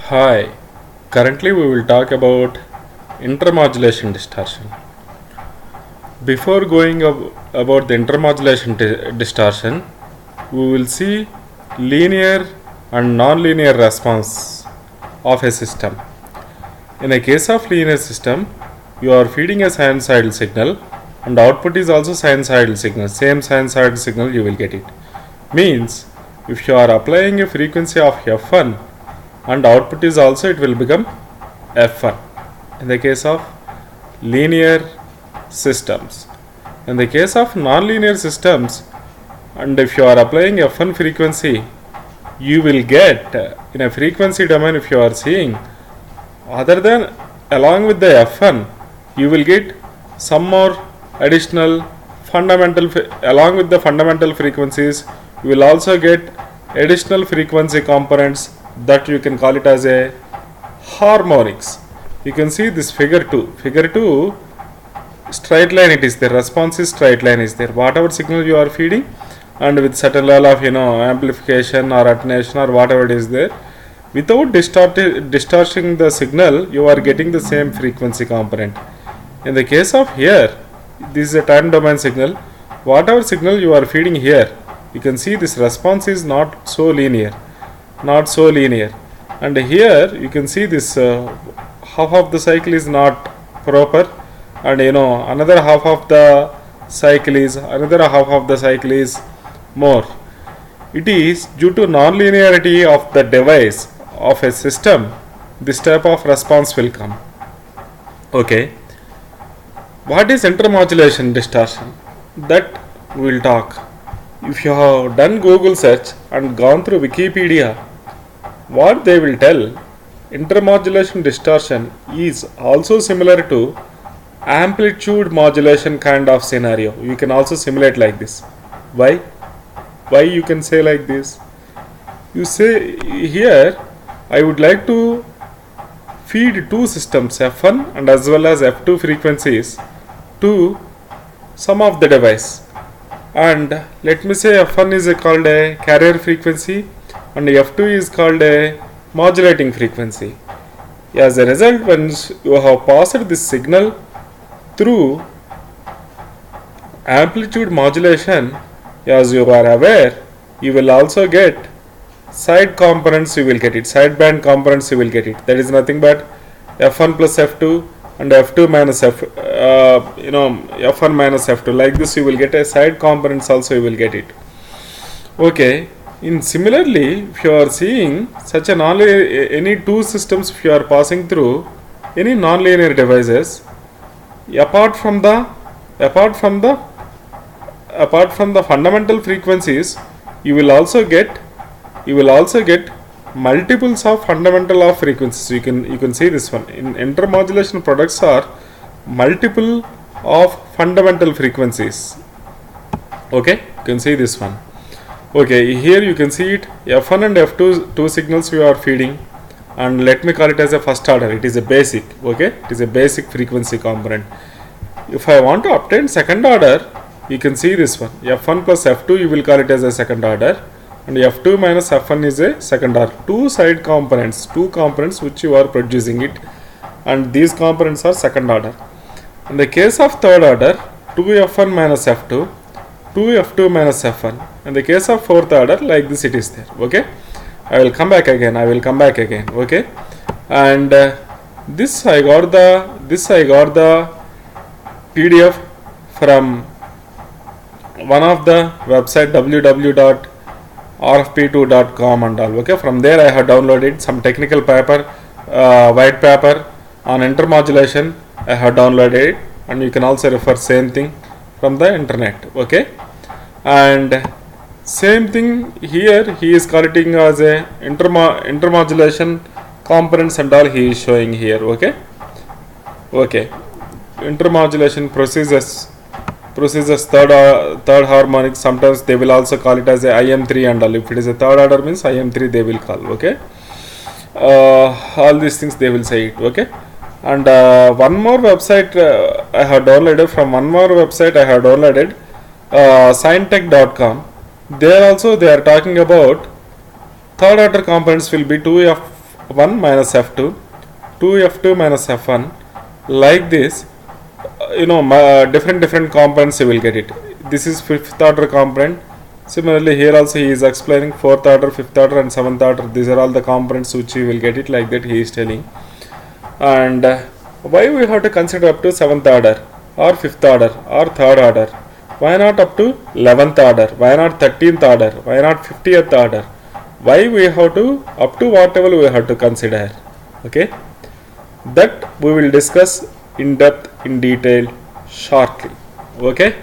Hi, currently we will talk about intermodulation distortion. Before going about the intermodulation distortion, we will see linear and non-linear response of a system. In a case of linear system, you are feeding a sinusoidal signal and output is also sinusoidal signal. Same sinusoidal signal you will get it. Means if you are applying a frequency of f1 and output is also, it will become f1 in the case of linear systems. In the case of non-linear systems, and if you are applying f1 frequency, you will get in a frequency domain, if you are seeing other than along with the f1, you will get some more additional fundamental along with the fundamental frequencies, you will also get additional frequency components that you can call it as a harmonics. You can see this figure 2 straight line, it is there, response is straight line is there, whatever signal you are feeding and with certain level of amplification or attenuation or whatever it is there, without distorting the signal, you are getting the same frequency component. In the case of here, this is a time domain signal, whatever signal you are feeding here, you can see this response is not so linear, and here you can see this half of the cycle is not proper, and another half of the cycle is more. It is due to non-linearity of the device of a system, this type of response will come. Okay, what is intermodulation distortion? That we will talk. If you have done Google search and gone through Wikipedia, what they will tell, intermodulation distortion is also similar to amplitude modulation kind of scenario. You can also simulate like this. Why you can say like this? You say here, I would like to feed two systems, f1 and as well as f2 frequencies to some of the device, and let me say f1 is called a carrier frequency and f2 is called a modulating frequency. As a result, when you have passed this signal through amplitude modulation, as you are aware, you will also get side components, sideband components you will get it. That is nothing but f1 plus f2 and f2 minus f1 minus f2. Like this you will get a side components also you will get it. Okay. In similarly, if you are seeing such a any two systems, if you are passing through any non-linear devices, apart from the fundamental frequencies, you will also get multiples of fundamental of frequencies. You can see this one. In intermodulation products are multiple of fundamental frequencies. Okay, you can see this one. Okay, here you can see it, f1 and f2 two signals we are feeding, and let me call it as a first order. It is a basic, okay, it is a basic frequency component. If I want to obtain second order, you can see this one, f1 plus f2 you will call it as a second order, and f2 minus f1 is a second order. Two components which you are producing it, and these components are second order. In the case of third order, 2f1 minus f2, 2f2 minus f1. In the case of fourth order, like this it is there. Okay, I will come back again. Okay, and this I got the PDF from one of the website www.rfp2.com and all. Okay, from there I have downloaded some technical paper, white paper on intermodulation. I have downloaded it, and you can also refer same thing from the internet. Okay, and same thing here he is calling as a intermodulation components and all he is showing here. Okay, intermodulation procedures third harmonic, sometimes they will also call it as a IM3 and all. If it is a third order means IM3 they will call. Okay, all these things they will say it. Okay, and one more website I have downloaded scientech.com. There also they are talking about third order components will be 2f f1 minus f2, 2f2 minus f1, like this. Different components you will get it. This is fifth order component. Similarly here also he is explaining fourth order, fifth order and seventh order. These are all the components which you will get it, like that he is telling. And why we have to consider up to seventh order or fifth order or third order? Why not up to 11th order? Why not 13th order? Why not 50th order? Why we have to up to whatever we have to consider? Okay, that we will discuss in depth, in detail shortly. Okay.